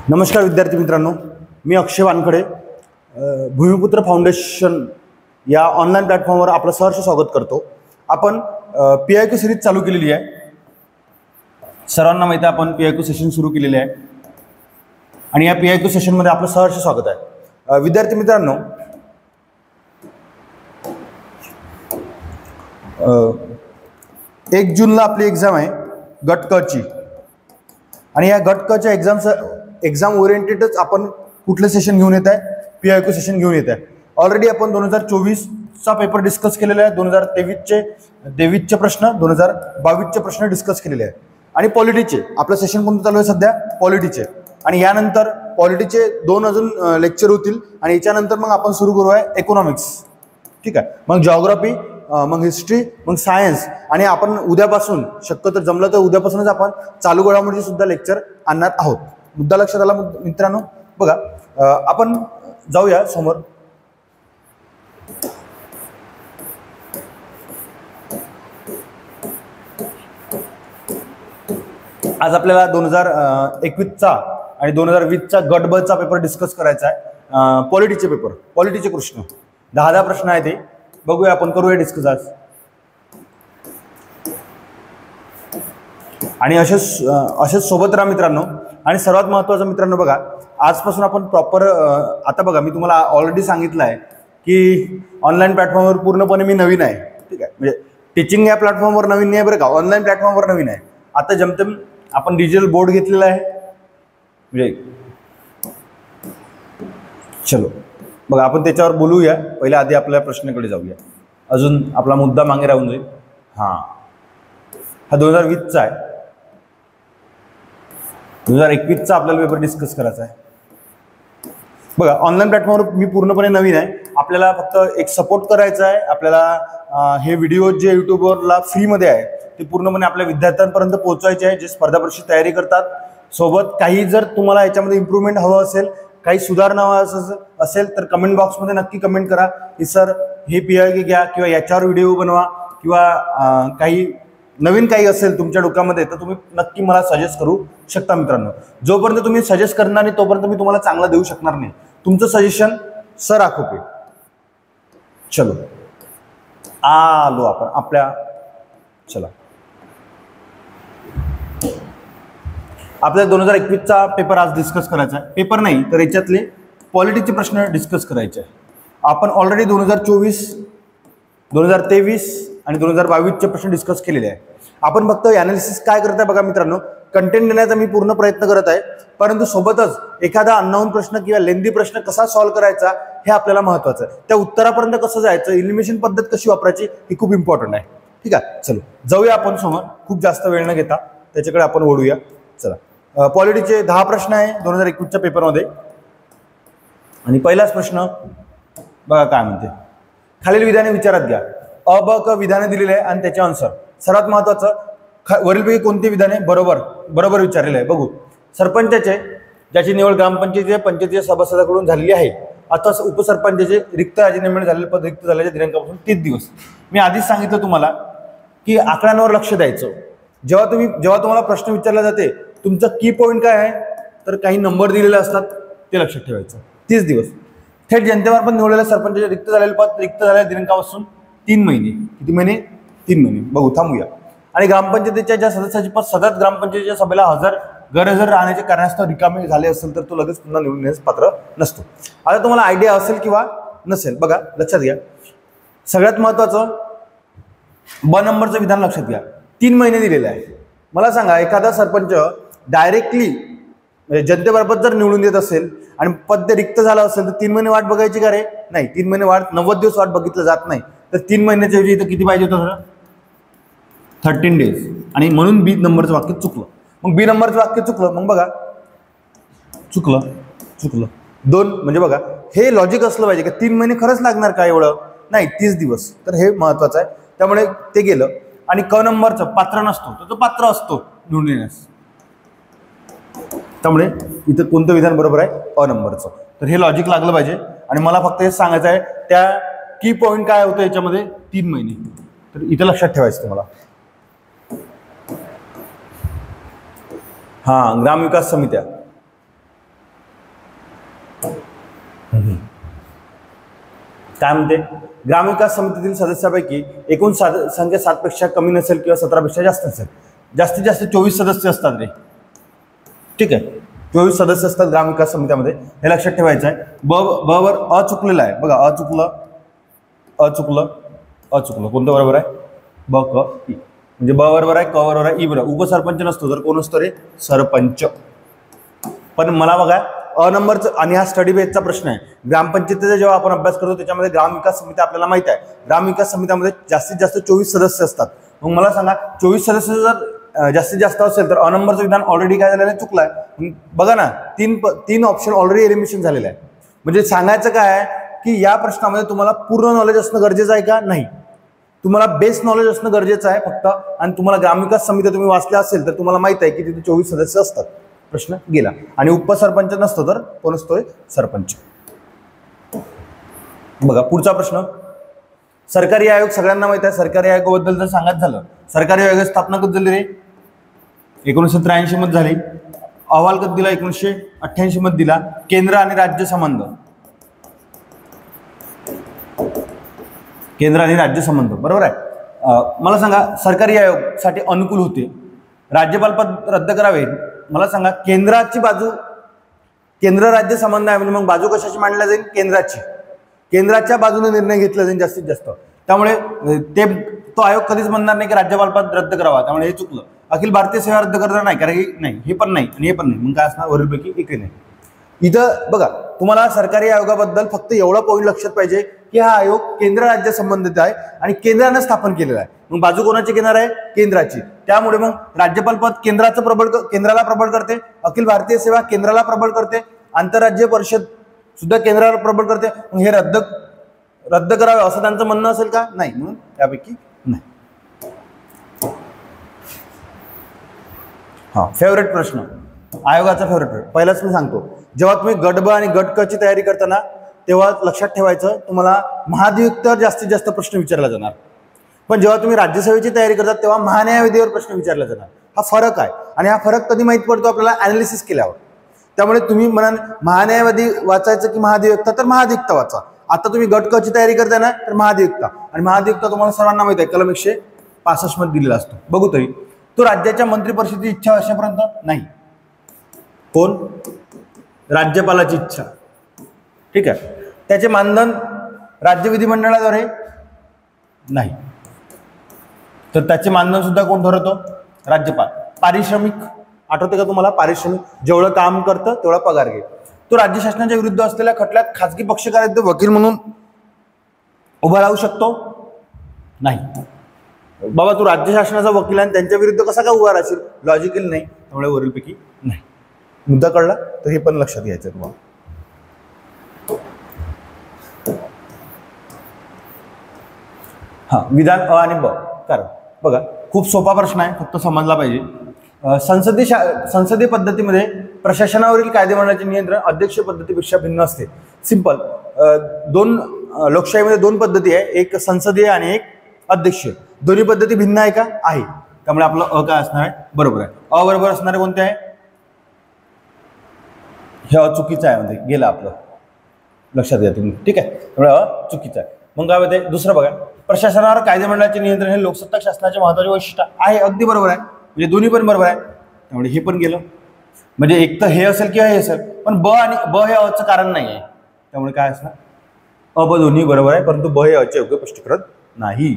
नमस्कार विद्यार्थी मित्रांनो, मी अक्षय वानखडे भूमिपुत्र फाउंडेशन या ऑनलाईन प्लॅटफॉर्मवर आपलं सहर्ष स्वागत करतो. आपण PIQ सिरीज चालू केलेली आहे. सर्वांना माहिती आहे आपण PIQ सेशन सुरू केलेले आहे आणि या PIQ सेशनमध्ये आपलं सहर्ष स्वागत आहे. विद्यार्थी मित्रांनो, 1 जूनला आपली एक्झाम आहे गट क ची आणि या गट क च्या एक्झाम ओरिएंटेडच आपण कुठलं सेशन घेऊन येत आहे, PIQ सेशन घेऊन येत आहे. ऑलरेडी आपण 2024चा पेपर डिस्कस केलेला आहे, 2023चे प्रश्न, 2022चे प्रश्न डिस्कस केलेले आहे आणि पॉलिटीचे आपलं सेशन कोणतं चालू आहे सध्या, पॉलिटीचे. आणि यानंतर पॉलिटीचे 2 अजून लेक्चर होतील आणि याच्यानंतर मग आपण सुरू करू आहे इकॉनॉमिक्स. ठीक आहे, मग जिओग्राफी, मग हिस्ट्री, मग सायन्स आणि आपण उद्यापासून शक्यतो जमलं तर उद्यापासूनच आपण चालू घडामोडीचे सुद्धा लेक्चर आणणार आहोत. मुद्दा लक्षात आला मित्रांनो? बघा, आपण जाऊया समोर. आज आपल्याला 2021चा आणि 2020चा गट ब चा पेपर डिस्कस करायचा आहे. पॉलिटीचे पेपर, पॉलिटीचे प्रश्न 10 प्रश्न आहे ते बघूया, आपण करूया डिस्कस आज. आणि असेच सोबत राहा मित्रांनो. आणि सर्वात महत्त्वाचं मित्रांनो, बघा आजपासून आपण प्रॉपर, आता बघा मी तुम्हाला ऑलरेडी सांगितलं आहे की ऑनलाईन प्लॅटफॉर्मवर पूर्णपणे मी नवीन आहे. ठीक आहे, म्हणजे टीचिंग या प्लॅटफॉर्मवर नवीन नाही बरं का, ऑनलाईन प्लॅटफॉर्मवर नवीन आहे. आता जमतेम आपण डिजिटल बोर्ड घेतलेला आहे. म्हणजे चलो बघा, आपण त्याच्यावर बोलूया. पहिले आधी आपल्या प्रश्नाकडे जाऊया, अजून आपला मुद्दा मागे राहून जाईल. हा 2020चा आहे, 2021चा आपल्याला पेपर डिस्कस करायचा आहे. बघा, ऑनलाईन प्लॅटफॉर्मवर मी पूर्णपणे नवीन आहे. आपल्याला फक्त एक सपोर्ट करायचा आहे. आपल्याला हे व्हिडिओ जे युट्यूबवरला फ्रीमध्ये आहे ते पूर्णपणे आपल्या विद्यार्थ्यांपर्यंत पोहोचवायचे आहे जे स्पर्धा परीक्षेची तयारी करतात. सोबत काही जर तुम्हाला याच्यामध्ये इम्प्रूव्हमेंट हवं असेल, काही सुधारणा असेल तर कमेंट बॉक्समध्ये नक्की कमेंट करा की सर हे PIQ घ्या किंवा याच्यावर व्हिडिओ बनवा किंवा काही नवीन काही असेल तुमच्या डोक्यामध्ये तर तुम्ही नक्की मला सजेस्ट करू शकता मित्रांनो. जोपर्यंत तुम्ही सजेस्ट करणार नाही तोपर्यंत मी तुम्हाला चांगलं देऊ शकणार नाही. तुमचं सजेशन सर आखो पे. चलो आलो आपण आपल्या, चला आपल्याला 2021चा पेपर आज डिस्कस करायचा आहे. पेपर नाही तर याच्यातले पॉलिटीचे प्रश्न डिस्कस करायचे आहे. आपण ऑलरेडी 2024, 2023 आणि 2022चे प्रश्न डिस्कस केलेले आहे. आपण फक्त ॲनालिसिस काय करत आहे बघा मित्रांनो, कंटेंट देण्याचा मी पूर्ण प्रयत्न करत आहे, परंतु सोबतच एखादा अननोन प्रश्न किंवा लेंदी प्रश्न कसा सॉल्व्ह करायचा हे आपल्याला महत्त्वाचं आहे. त्या उत्तरापर्यंत कसं जायचं, इलिमिनेशन पद्धत कशी वापरायची ही खूप इम्पॉर्टंट आहे. ठीक आहे, चलो जाऊया आपण समोर, खूप जास्त वेळ न घेता त्याच्याकडे आपण ओढूया. चला, पॉलिटीचे 10 प्रश्न आहे 2021च्या पेपरमध्ये. आणि पहिलाच प्रश्न बघा काय म्हणते, खालील विधाने विचारात घ्या. अ ब क विधाने दिलेले आहे आणि त्याचे आन्सर. सर्वात महत्त्वाचं, वरीलपैकी कोणती विधाने बरोबर विचारलेले आहे. बघू, सरपंचाचे ज्याची निवड ग्रामपंचायतीच्या पंचायतीच्या सभासदाकडून झालेली आहे अथवा उपसरपंचाचे रिक्त राजीनामे झालेले पद रिक्त झाल्याच्या दिनांकापासून 30 दिवस. मी आधीच सांगितलं तुम्हाला की आकड्यांवर लक्ष द्यायचं. जेव्हा तुम्हाला प्रश्न विचारला जाते तुमचं की पॉईंट काय आहे तर काही नंबर दिलेले असतात ते लक्षात ठेवायचं. 30 दिवस. थेट जनतेमार्फत निवडलेल्या सरपंचाचे रिक्त झालेले पद रिक्त झालेल्या दिनांकापासून 3 महिने. किती महिने? 3 महिने. बघू, थांबूया. आणि ग्रामपंचायतीच्या ज्या सदस्याचे पद सतत ग्रामपंचायतीच्या सभेला गैरहजर राहण्याचे कारणास्तव रिकामे झाले असेल तर तो लगेच पुन्हा निवडून येण्यास पात्र नसतो. आता तुम्हाला आयडिया असेल किंवा नसेल, बघा लक्षात घ्या. सगळ्यात महत्वाचं ब नंबरचं विधान लक्षात घ्या. 3 महिने दिलेले आहे. मला सांगा, एखादा सरपंच डायरेक्टली जनतेमार्फत जर निवडून येत असेल आणि पद रिक्त झालं असेल तर 3 महिने वाट बघायची का रे? नाही, 3 महिने वाट, 90 दिवस वाट बघितलं जात नाही. तर 3 महिन्याच्या ऐवजी इथं किती पाहिजे होतं? 13 डेज. आणि म्हणून बी नंबरचं वाक्य चुकलं. मग बी नंबरचं वाक्य चुकलं, मग बघा चुकलं 2. म्हणजे बघा हे लॉजिक असलं पाहिजे की 3 महिने खरंच लागणार का एवढं? नाही, 30 दिवस. तर हे महत्वाचं आहे, त्यामुळे ते गेलं. आणि क नंबरचं पात्र नसतो तर तो पात्र असतो निवडून येण्यास. त्यामुळे इथं कोणतं विधान बरोबर आहे? अ नंबरचं. तर हे लॉजिक लागलं पाहिजे. आणि मला फक्त हे सांगायचं आहे त्या की पॉईंट काय होतं याच्यामध्ये 3 महिने. तर इथं लक्षात ठेवायचं तुम्हाला. हां, ग्रामविकास समित्या. काय म्हणते, ग्रामविकास समितीतील सदस्यापैकी एकूण संख्या 7 पेक्षा कमी नसेल किंवा 17 पेक्षा जास्त असेल. जास्तीत जास्त 24 सदस्य असतात रे. ठीक आहे, 24 सदस्य असतात ग्रामविकास समित्यामध्ये, हे लक्षात ठेवायचं आहे. ब वर अ चुकलेलं आहे बघा, अ चुकलं, कोणतं बरोबर आहे, ब क ई, म्हणजे ब बरोबर आहे, क बरोबर आहे, ई बरोबर. उपसरपंच नसतो तर कोण असतो रे, सरपंच. पण मला बघा अ नंबरचं, आणि हा स्टडी बेसचा प्रश्न आहे. ग्रामपंचायतीचा जेव्हा आपण अभ्यास करतो त्याच्यामध्ये ग्रामविकास समिती आपल्याला माहित आहे, ग्रामविकास समित्यामध्ये जास्तीत जास्त 24 सदस्य असतात. मग मला सांगा 24 सदस्य जर जास्तीत जास्त असेल तर अ नंबरचं विधान ऑलरेडी काय झालेलं आहे, चुकलं आहे. बघा ना, तीन ऑप्शन ऑलरेडी एलिमिनेशन झालेलं आहे. म्हणजे सांगायचं काय आहे की या प्रश्नामध्ये तुम्हाला पूर्ण नॉलेज असणं गरजेचं आहे का, नाही, तुम्हाला बेस नॉलेज असणं गरजेचं आहे फक्त. आणि तुम्हाला ग्रामविकास समिती तुम्ही वाचल्या असेल तर तुम्हाला माहित आहे की तिथे 24 सदस्य असतात. प्रश्न गेला. आणि उपसरपंच नसतो तर कोण असतोय, सरपंच. बघा पुढचा प्रश्न, सरकारी आयोग सगळ्यांना माहित आहे. सरकारी आयोगाबद्दल जर सांगायचं झालं, सरकारी आयोगाची स्थापना कधी झाली रे, 1983 मध्ये झाली. अहवाल कधी दिला, 1988 मध्ये दिला. केंद्र आणि राज्य संबंध, बरोबर आहे. मला सांगा सरकारी आयोग साठी अनुकूल होते, राज्यपाल पद रद्द करावे. मला सांगा केंद्राची बाजू, केंद्र राज्य संबंध आहे म्हणजे मग बाजू कशाची मांडल्या जाईल, केंद्राच्या बाजूने निर्णय घेतला जाईल जास्तीत जास्त. त्यामुळे तो आयोग कधीच म्हणणार नाही की राज्यपाल पद रद्द करावा, त्यामुळे हे चुकलं. अखिल भारतीय सेवा रद्द करणार नाही, कारण नाही, हे पण नाही आणि हे पण नाही, मग काय असणार, वरीलपैकी एकही नाही. इथं बघा तुम्हाला सरकारी आयोगाबद्दल फक्त एवढा पॉईंट लक्षात पाहिजे की हा आयोग केंद्र राज्य संबंधित आहे आणि केंद्राने स्थापन केलेला आहे. मग बाजू कोणाची घेणार आहे, केंद्राची. त्यामुळे मग राज्यपाल पद केंद्राला प्रबळ करते, अखिल भारतीय सेवा केंद्राला प्रबळ करते, आंतरराज्य परिषद सुद्धा केंद्राला प्रबळ करते. मग हे रद्द करावे असं त्यांचं म्हणणं असेल का, नाही, म्हणून त्यापैकी नाही. हा फेवरेट प्रश्न, आयोगाचा फेवरेट. पहिलाच मी सांगतो, जेव्हा तुम्ही गट ब आणि गट क ची तयारी करताना तेव्हा लक्षात ठेवायचं तुम्हाला महाधियुक्तावर जास्तीत जास्त प्रश्न विचारला जाणार, पण जेव्हा तुम्ही राज्यसेवेची तयारी करतात तेव्हा महान्यायवादीवर प्रश्न विचारला जाणार. हा फरक आहे आणि हा फरक कधी माहित पडतो आपल्याला, अनालिसिस केल्यावर. त्यामुळे तुम्ही म्हणाल महान्यायवादी वाचायचं की महाधियुक्ता, तर महाधियुक्ता वाचा. आता तुम्ही गट क ची तयारी करताय ना तर महाधियुक्ता, आणि महाधियुक्ता तुम्हाला सर्वांना माहित आहे कलम 165 मध्ये दिलेला असतो. बघू तरी तो राज्याच्या मंत्रिपरिषदेची इच्छा अशापर्यंत नाही, कोण, राज्यपालाची इच्छा. ठीक आहे, त्याचे मानधन राज्य विधिमंडळाद्वारे नाही, तर त्याचे मानधन सुद्धा कोण ठरवतो, राज्यपाल. पारिश्रमिक आठवते का तुम्हाला, पारिश्रमिक जेवढं काम करतं तेवढा पगार घे. तो राज्य शासनाच्या विरुद्ध असलेल्या खटल्यात खासगी पक्षकार वकील म्हणून उभा राहू शकतो, नाही. बाबा तू राज्य शासनाचा वकील आहे त्यांच्या विरुद्ध कसा का उभा राहशील, लॉजिकल नाही, त्यामुळे वरीलपैकी नाही. मुद्दा कळला तर हे पण लक्षात घ्यायचं तुम्हाला. हा विधान अ आणि ब, कारण बघा खूप सोपा प्रश्न आहे, फक्त समजला पाहिजे. संसदीय पद्धतीमध्ये प्रशासनावरील कायदेमंडळाचे नियंत्रण अध्यक्ष पद्धतीपेक्षा भिन्न असते. सिंपल, लोकशाहीमध्ये 2 पद्धती आहे, एक संसदीय आणि एक अध्यक्षीय. दोन्ही पद्धती भिन्न आहे का, आहे. त्यामुळे आपलं अ काय असणार आहे, बरोबर आहे. अ बरोबर असणारे कोणते आहे, हे अ चुकीचं आहे, म्हणजे गेलं आपलं, लक्षात घ्या तुम्ही. ठीक आहे, त्यामुळे अ चुकीचं आहे. मग काय होते, दुसरं बघा, प्रशासनावर कायदेमंडळाचे नियंत्रण हे लोकसत्ताक शासनाचे महत्त्वाचे वैशिष्ट्य आहे. अगदी बरोबर आहे, म्हणजे दोन्ही पण बरोबर आहे, त्यामुळे हे पण गेलं. म्हणजे एक तर हे असेल किंवा हे असेल, पण ब हे अचं कारण नाही आहे, त्यामुळे काय असणार, अ ब दोन्ही बरोबर आहे, परंतु ब हे अचे योग्य स्पष्टीकरण नाही.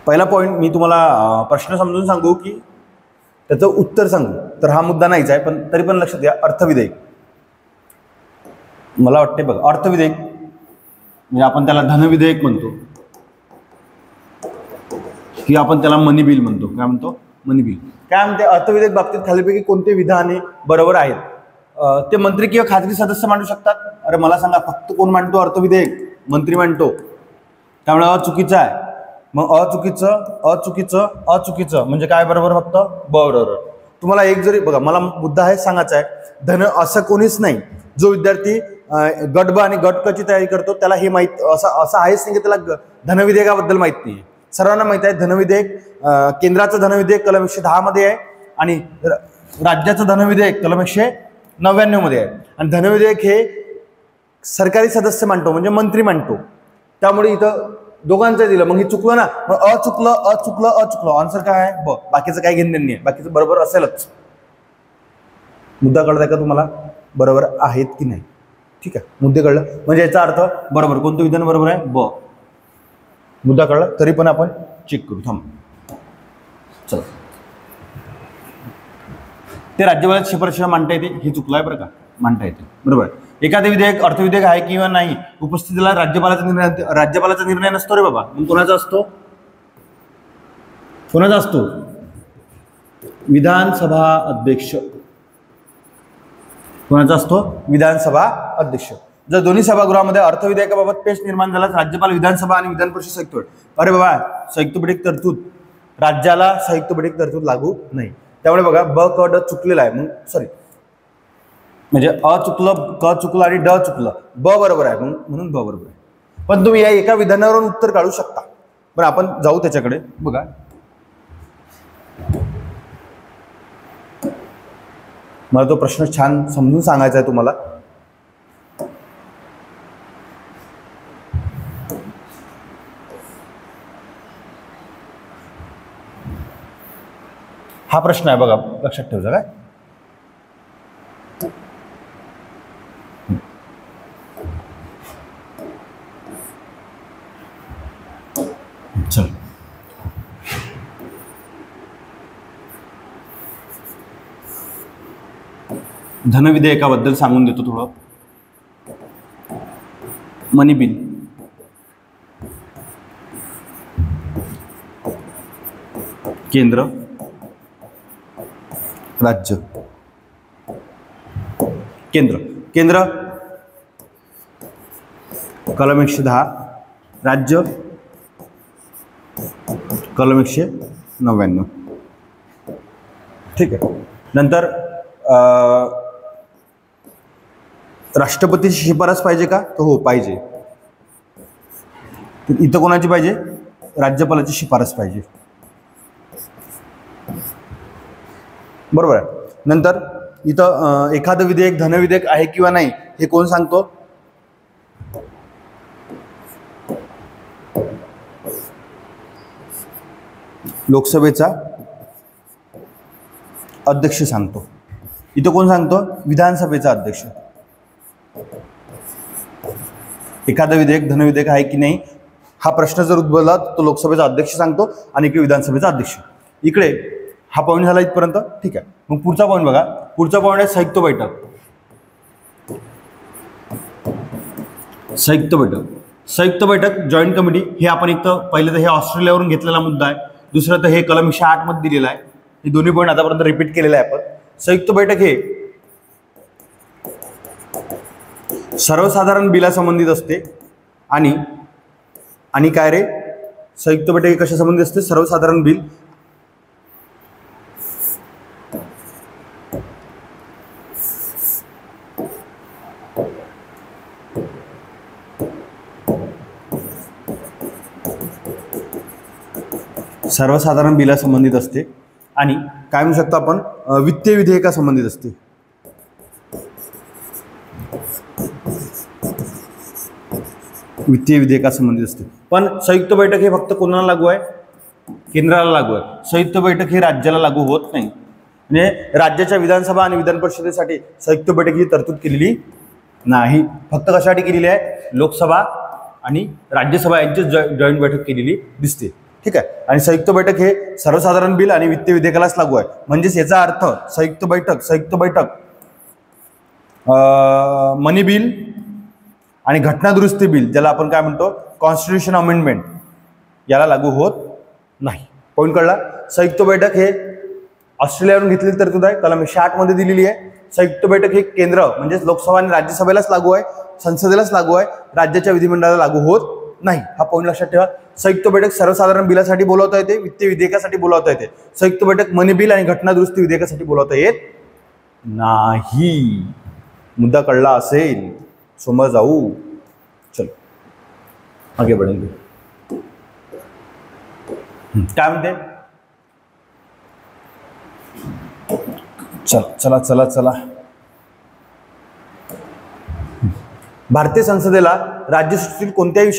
पहिला पॉईंट मी तुम्हाला प्रश्न समजून सांगू की त्याचं उत्तर सांगू, तर हा मुद्दा नाहीच आहे, पण तरी पण लक्षात घ्या. अर्थविधेयक, मला वाटते बघा, अर्थविधेयक म्हणजे आपण त्याला धनविधेयक म्हणतो की आपण त्याला मनी बिल म्हणतो. काय म्हणतो, मनी बिल. काय म्हणते, अर्थविधेयक बाबतीत खालीपैकी कोणते विधाने बरोबर आहेत, ते मंत्री किंवा खाजगी सदस्य मांडू शकतात. अरे मला सांगा, फक्त कोण मांडतो अर्थविधेयक, मंत्री मांडतो, त्यामुळे अ चुकीचं आहे. मग अचुकीचं म्हणजे काय बरोबर, फक्त ब बरोबर. तुम्हाला एक जरी बघा, मला मुद्दा हे सांगायचा आहे, धन असं कोणीच नाही जो विद्यार्थी गट ब आणि गट क ची तयारी करतो त्याला हे माहित असं आहेच नाही की त्याला धनविधेयकाबद्दल माहित नाही. सर्वांना माहित आहे धनविधेयक केंद्राचं धनविधेयक कलम 110 मध्ये आहे आणि राज्याचं धनविधेयक कलम 199 मध्ये आहे. आणि धनविधेयक हे सरकारी सदस्य मांडतो म्हणजे मंत्री मांडतो. त्यामुळे इथं दोघांचं दिलं, मग हे चुकलं ना, मग अचुकलं आन्सर काय आहे ब. बाकीचं काही घेणं नाही आहे, बाकीचं बरोबर असेलच. मुद्दा कळलाय का तुम्हाला? बरोबर आहेत की नाही? ठीक आहे, मुद्दे कळलं म्हणजे याचा अर्थ बरोबर. कोणतं विधान बरोबर आहे? ब. मुद्दा कळला तरी पण आपण चेक करू. थांब, चला. ते राज्यपालाच्या शिफारशीला मांडता येते, हे चुकलं आहे बरं का, मांडता येते बरोबर. एखादे विधेयक अर्थविधेयक आहे किंवा नाही उपस्थितीला राज्यपालाचा निर्णय नसतो रे बाबा. मग कोणाचा असतो? कोणाचा असतो? विधानसभा अध्यक्ष. कोणाचा असतो? विधानसभा अध्यक्ष. जर दोन्ही सभागृहामध्ये अर्थविधेयकाबाबत पेच निर्माण झाला राज्यपाल, विधानसभा आणि विधान परिषद संयुक्त बैठक. अरे बाबा, संयुक्त बैठक तरतूद राज्याला संयुक्त बैठक तरतूद लागू नाही. त्यामुळे बघा ब क ड चुकलेला आहे, मग सॉरी म्हणजे अ चुकलं, क चुकलं आणि ड चुकलं, ब बरोबर आहे म्हणून ब बरोबर आहे. पण तुम्ही या एका विधानावरून उत्तर काढू शकता. पण आपण जाऊ त्याच्याकडे. बघा मला तो प्रश्न छान समजून सांगायचा आहे तुम्हाला. हा प्रश्न आहे बघा, लक्षात ठेवजा काय. चल, धनविधेयकाबद्दल सांगून देतो थोडं. मनी बिल, केंद्र राज्य, केंद्र कलम 110, राज्य कलम 199. ठीक आहे. नंतर राष्ट्रपतीची शिफारस पाहिजे का? तर हो पाहिजे. इथं कोणाची पाहिजे? राज्यपालाची शिफारस पाहिजे. बरोबर आहे. नंतर इथं एखादं विधेयक धनविधेयक आहे किंवा नाही हे कोण सांगतो? लोकसभेचा अध्यक्ष सांगतो. इथं कोण सांगतो? विधानसभेचा अध्यक्ष. एखादं विधेयक धनविधेयक आहे की नाही हा प्रश्न जर उद्भवला तो लोकसभेचा अध्यक्ष सांगतो आणि इकडे विधानसभेचा अध्यक्ष. इकडे हा पॉईंट झाला इथपर्यंत. ठीक आहे. मग पुढचा पॉईंट बघा. पुढचा पॉईंट आहे संयुक्त बैठक. संयुक्त बैठक जॉईंट कमिटी. हे आपण एक तर पहिले तर हे ऑस्ट्रेलियावरून घेतलेला मुद्दा आहे. दुसरं तर हे कलम 108 मध्ये दिलेलं आहे. हे दोन्ही पॉईंट आतापर्यंत रिपीट केलेले आहे आपण. संयुक्त बैठक हे सर्वसाधारण बिला संबंधित असते आणि काय रे, संयुक्त बैठक कशा संबंधित असते? सर्वसाधारण बिल सर्वसाधारण बिला संबंधित असते आणि काय म्हणू शकतो आपण वित्तीय विधेयका संबंधित असते. वित्तीय विधेयका संबंधित असते. पण संयुक्त बैठक हे फक्त कोणाला लागू आहे? केंद्राला लागू आहे. संयुक्त बैठक हे राज्याला लागू होत नाही. म्हणजे राज्याच्या विधानसभा आणि विधान परिषदेसाठी संयुक्त बैठक ही तरतूद केलेली नाही. फक्त कशासाठी केलेली आहे? लोकसभा आणि राज्यसभा यांची जॉईंट बैठक केलेली दिसते. ठीक आहे. आणि संयुक्त बैठक हे सर्वसाधारण बिल आणि वित्तीय विधेयकालाच लागू आहे. म्हणजेच याचा अर्थ संयुक्त बैठक मनी बिल आणि घटना दुरुस्ती बिल, ज्याला आपण काय म्हणतो कॉन्स्टिट्यूशन अमेंडमेंट, याला लागू होत नाही. पॉईंट कळला? संयुक्त बैठक हे ऑस्ट्रेलियावरून घेतलेली तरतूद आहे, कलम 108 मध्ये दिलेली आहे. संयुक्त बैठक हे केंद्र म्हणजेच लोकसभा आणि राज्यसभेलाच लागू आहे, संसदेलाच लागू आहे, राज्याच्या विधिमंडळाला लागू होत नाही. हा पॉईंट लक्षात ठेवा. संयुक्त बैठक सर्वसाधारण बिलासाठी बोलवता येते, वित्तीय विधेयकासाठी बोलवता येते. संयुक्त बैठक मनी बिल आणि घटना दुरुस्ती विधेयकासाठी बोलवता येत नाही. मुद्दा कळला असेल समोर जाऊ. चलो आगे बढ़ेंगे. काय म्हणते? चला चला चला. भारतीय संसदेला राज्यसूचीतील कोणत्याही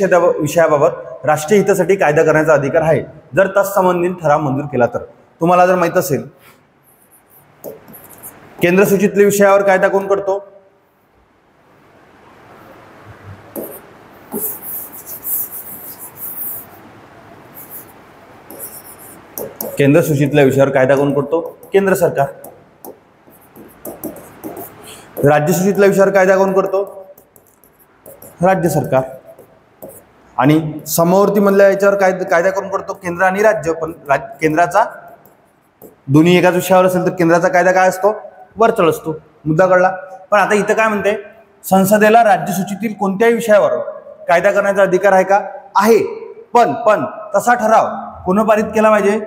विषयाबाबत राष्ट्रीय हितासाठी कायदा करण्याचा अधिकार आहे जर तत्संबंधित ठराव मंजूर केला तर. तुम्हाला जर माहित असेल केंद्र सूचीतल्या विषयावर कायदा कोण करतो? केंद्र सूचीतल्या विषयावर कायदा कोण करतो? केंद्र सरकार. राज्य सूचीतल्या विषयावर कायदा कोण करतो? राज्य सरकार. आणि समवर्ती मधल्या याच्यावर कायदा कोण करतो? केंद्र आणि राज्य. पण केंद्राचा दोन्ही एकाच विषयावर असेल तर केंद्राचा कायदा काय असतो? वरचढ असतो. मुद्दा कळला. पण आता इथं काय म्हणते? संसदेला राज्यसूचीतील कोणत्याही विषयावर कायदा करण्याचा अधिकार आहे का? आहे. पण तसा ठराव कोण पारित केला पाहिजे?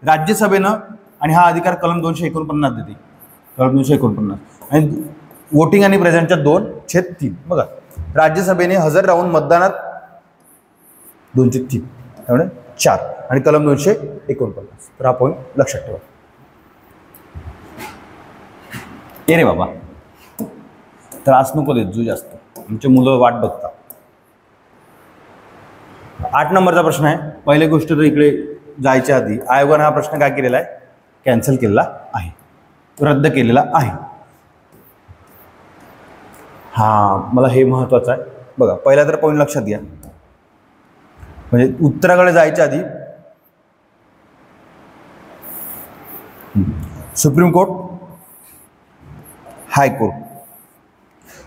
राज्यसभेनं. आणि हा अधिकार कलम 249 देते. कलम 249. आणि वोटिंग आणि प्रेझेंटच्या 2/3. बघा राज्यसभेने हजर राहून मतदानात 2/3 त्यामुळे 4 आणि कलम 249. तर हा पॉईंट लक्षात ठेवा. रे बाबा त्रास नको देत जो जास्त, आमचे मुलं वाट बघतात. 8 नंबरचा प्रश्न आहे. पहिली गोष्ट तर इकडे जायच्या आधी आयोगाने हा प्रश्न काय केलेला आहे? कॅन्सल केलेला आहे, रद्द केलेला आहे. हा मला हे महत्वाचं आहे. बघा पहिला तर पॉईंट लक्षात घ्या. म्हणजे उत्तराकडे जायच्या आधी सुप्रीम कोर्ट, हायकोर्ट.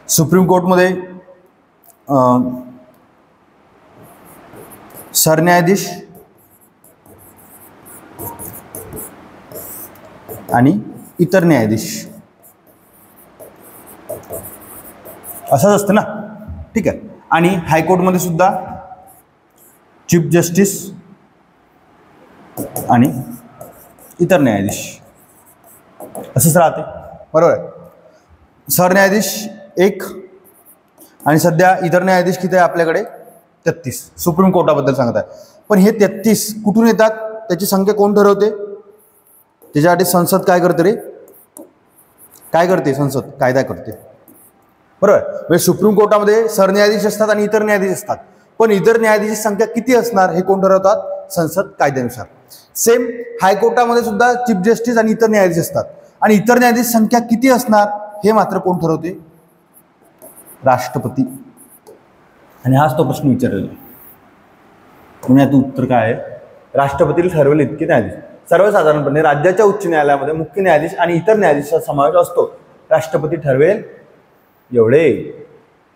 सुप्रीम कोर्टमध्ये सरन्यायाधीश आणि इतर न्यायाधीश असंच असतं ना. ठीक आहे. आणि हायकोर्टमध्ये सुद्धा चीफ जस्टिस आणि इतर न्यायाधीश असंच राहते. बरोबर आहे. सरन्यायाधीश 1 आणि सध्या इतर न्यायाधीश किती आहे आपल्याकडे? 33. सुप्रीम कोर्टाबद्दल सांगत आहे. पण हे 33 कुठून येतात? त्याची संख्या कोण ठरवते? त्याच्यासाठी संसद काय करते रे? काय करते? संसद कायदा करते. बरोबर. म्हणजे सुप्रीम कोर्टामध्ये सरन्यायाधीश असतात आणि इतर न्यायाधीश असतात. पण इतर न्यायाधीश संख्या किती असणार हे कोण ठरवतात? संसद कायद्यानुसार. सेम हायकोर्टामध्ये सुद्धा चीफ जस्टिस आणि इतर न्यायाधीश असतात. आणि इतर न्यायाधीश संख्या किती असणार हे मात्र कोण ठरवते? राष्ट्रपती. आणि हाच तो प्रश्न विचारलेला. म्हणजे याचं उत्तर काय आहे? राष्ट्रपतीला ठरवेल इतके न्यायाधीश. सर्वसाधारणपणे राज्याच्या उच्च न्यायालयामध्ये मुख्य न्यायाधीश आणि इतर न्यायाधीशाचा समावेश असतो. राष्ट्रपती ठरवेल एवढे.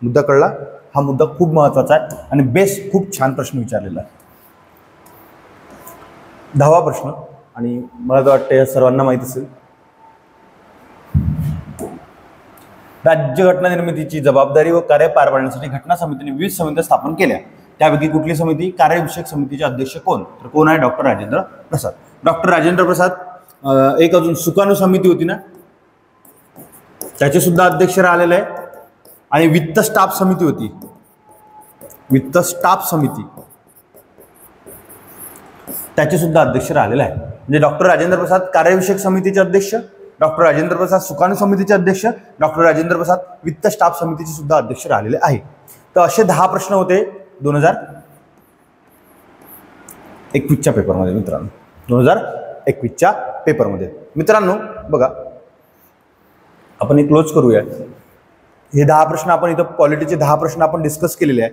मुद्दा कळला. हा मुद्दा खूप महत्वाचा आहे आणि बेस्ट खूप छान प्रश्न विचारलेला आहे. 10वा प्रश्न आणि मला तर वाटतं या सर्वांना माहित असेल. राज्यघटना निर्मितीची जबाबदारी व कार्य पार पाडण्यासाठी घटना समितीने विविध समित्या स्थापन केल्या. त्यापैकी कुठली समिती? कार्यविषयक समितीचे अध्यक्ष कोण? तर कोण आहे? डॉक्टर राजेंद्र प्रसाद. डॉक्टर राजेंद्र प्रसाद. एक अजून सुकाणू समिती होती ना, त्याचे सुद्धा अध्यक्ष राहिलेले आहे. आणि वित्त स्टाफ समिती होती. वित्त स्टाफ समिती त्याचे सुद्धा अध्यक्ष राहिलेले आहे. म्हणजे डॉक्टर राजेंद्र प्रसाद कार्यविषयक समितीचे अध्यक्ष, डॉक्टर राजेंद्र प्रसाद सुकाणू समितीचे अध्यक्ष, डॉक्टर राजेंद्र प्रसाद वित्त स्टाफ समितीचे सुद्धा अध्यक्ष राहिलेले आहे. तर असे 10 प्रश्न होते 2021च्या पेपरमध्ये मित्रांनो. 2021च्या पेपरमध्ये मित्रांनो बघा आपण हे क्लोज करूया. हे 10 प्रश्न आपण इथं पॉलिटीचे 10 प्रश्न आपण डिस्कस केलेले आहे.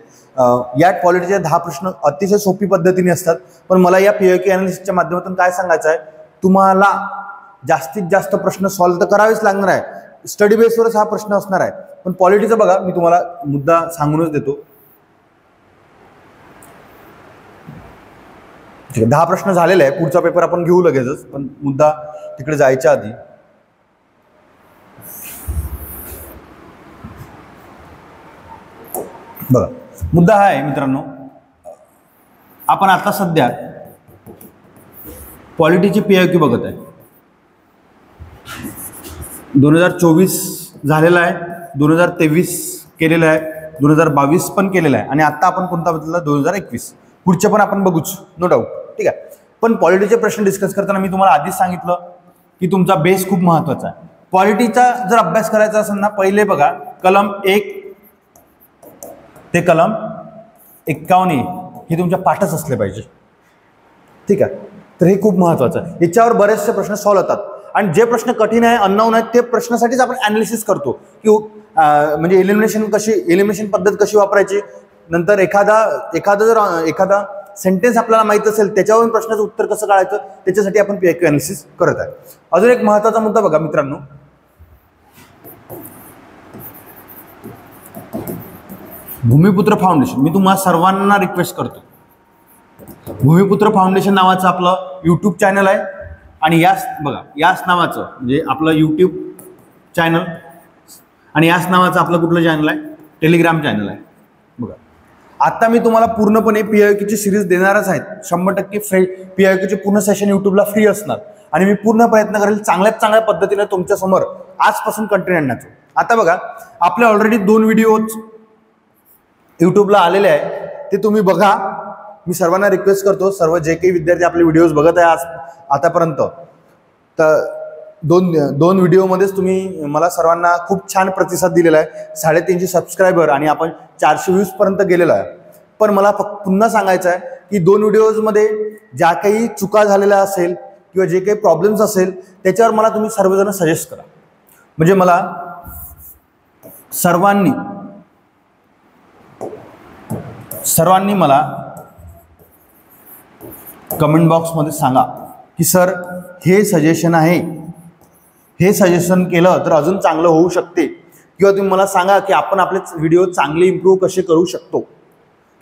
या पॉलिटीचे 10 प्रश्न अतिशय सोपी पद्धतीने असतात. पण मला या पीओके अनालिसिसच्या माध्यमातून काय सांगायचं आहे? तुम्हाला जास्तीत जास्त प्रश्न सॉल्व्ह तर करावेच लागणार आहे. स्टडी बेसवरच हा प्रश्न असणार आहे. पण पॉलिटीचा बघा मी तुम्हाला मुद्दा सांगूनच देतो. ठीक आहे. 10 प्रश्न झालेले आहे. पुढचा पेपर आपण घेऊ लगेचच. पण मुद्दा तिकडे जायच्या आधी बघा मुद्दा हा आहे मित्रांनो. आपण आता सध्या पॉलिटीची पीओके बघत आहे. 2024 झालेला आहे. 2023 केलेलं आहे, 2022 पण केलेलं आहे आणि आता आपण कोणता बदलला 2021. पुढचे पण आपण बघूच, नो डाऊट. ठीक आहे. पण पॉलिटीचे प्रश्न डिस्कस करताना मी तुम्हाला आधीच सांगितलं की तुमचा बेस खूप महत्त्वाचा आहे. पॉलिटीचा जर अभ्यास करायचा असेल ना, पहिले बघा कलम 1 ते कलम 51 हे तुमच्या पाठच असले पाहिजे. ठीक आहे. तर हे खूप महत्त्वाचं आहे. याच्यावर बरेचसे प्रश्न सॉल्व्ह होतात आणि जे प्रश्न कठीण आहे, अननोन आहेत, ते प्रश्नासाठीच आपण ॲनालिसिस करतो की म्हणजे एलिमिनेशन पद्धत कशी वापरायची. नंतर एखादा सेंटेन्स आपल्याला माहित असेल त्याच्यावरून प्रश्नाचं उत्तर कसं काढायचं, त्याच्यासाठी आपण PIQ ॲनालिसिस करत आहे. अजून एक महत्त्वाचा मुद्दा बघा मित्रांनो, भूमिपुत्र फाउंडेशन. मी तुम्हाला सर्वांना रिक्वेस्ट करतो, भूमिपुत्र फाउंडेशन नावाचं आपलं यूट्यूब चॅनल आहे आणि याच नावाचं म्हणजे आपलं यूट्यूब चॅनल आणि याच नावाचं आपलं कुठलं चॅनल आहे, टेलिग्राम चॅनल आहे. बघा, आता मी तुम्हाला पूर्णपणे PIQची सिरीज देणारच आहेत. 100% फ्री PIQचे पूर्ण सेशन यूट्यूबला फ्री असणार आणि मी पूर्ण प्रयत्न करेल चांगल्यात चांगल्या पद्धतीने तुमच्यासमोर आजपासून कंटेंट आणण्याचं. आता बघा, आपले ऑलरेडी 2 व्हिडिओज यूट्यूबला आलेले आहे, ते तुम्ही बघा. मी सर्वांना रिक्वेस्ट करतो, सर्व जे काही विद्यार्थी आपले व्हिडिओज बघत आहे आतापर्यंत, तर दोन व्हिडिओमध्येच तुम्ही मला सर्वांना खूप छान प्रतिसाद दिलेला आहे. 350 सबस्क्रायबर आणि आपण 400 व्ह्यूज पर्यंत गेलेलो आहे. पण मला पुन्हा सांगायचं आहे की 2 व्हिडिओजमध्ये ज्या काही चुका झालेल्या असेल किंवा जे काही प्रॉब्लेम्स असेल त्याच्यावर मला तुम्ही सर्वजण सजेस्ट करा. म्हणजे मला सर्वांनी मला कमेंट बॉक्समध्ये सांगा की सर हे सजेशन आहे, हे सजेशन केलं तर अजून चांगलं होऊ शकते, किंवा तुम्ही मला सांगा की आपण आपले व्हिडिओ चांगले इम्प्रूव्ह कसे करू शकतो,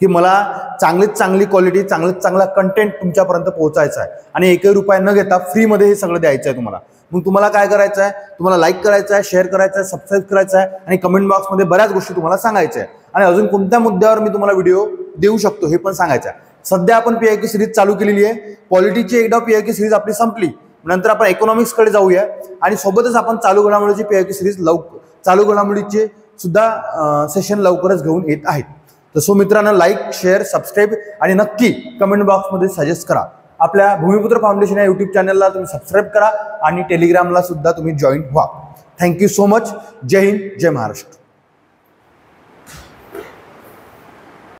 की मला चांगली क्वालिटी, चांगला कंटेंट तुमच्यापर्यंत पोहोचायचा आहे आणि एकही रुपया न घेता फ्रीमध्ये हे सगळं द्यायचं आहे तुम्हाला. मग तुम्हाला काय करायचं आहे, तुम्हाला लाईक करायचं आहे, शेअर करायचं आहे, सबस्क्राईब करायचं आहे आणि कमेंट बॉक्समध्ये बऱ्याच गोष्टी तुम्हाला सांगायच्या आहे आणि अजून कोणत्या मुद्द्यावर मी तुम्हाला व्हिडिओ देऊ शकतो हे पण सांगायचं आहे. सध्या आपण PIQ सिरीज चालू केलेली आहे. पॉलिटीची एकदा PIQ सिरीज आपली संपली, नंतर आपण इकॉनॉमिक्सकडे जाऊया आणि सोबतच आपण चालू घडामोडीची PIQ सिरीज चालू घडामोडीचे सुद्धा सेशन लवकरच घेऊन येत आहेत. तर सो मित्रांनो, लाईक, शेअर, सबस्क्राईब आणि नक्की कमेंट बॉक्समध्ये सजेस्ट करा. आपल्या भूमिपुत्र फाउंडेशन या यूट्यूब चॅनलला तुम्ही सबस्क्राईब करा आणि टेलिग्रामला सुद्धा तुम्ही जॉईन व्हा. Thank you so much. जय हिंद, जय महाराष्ट्र.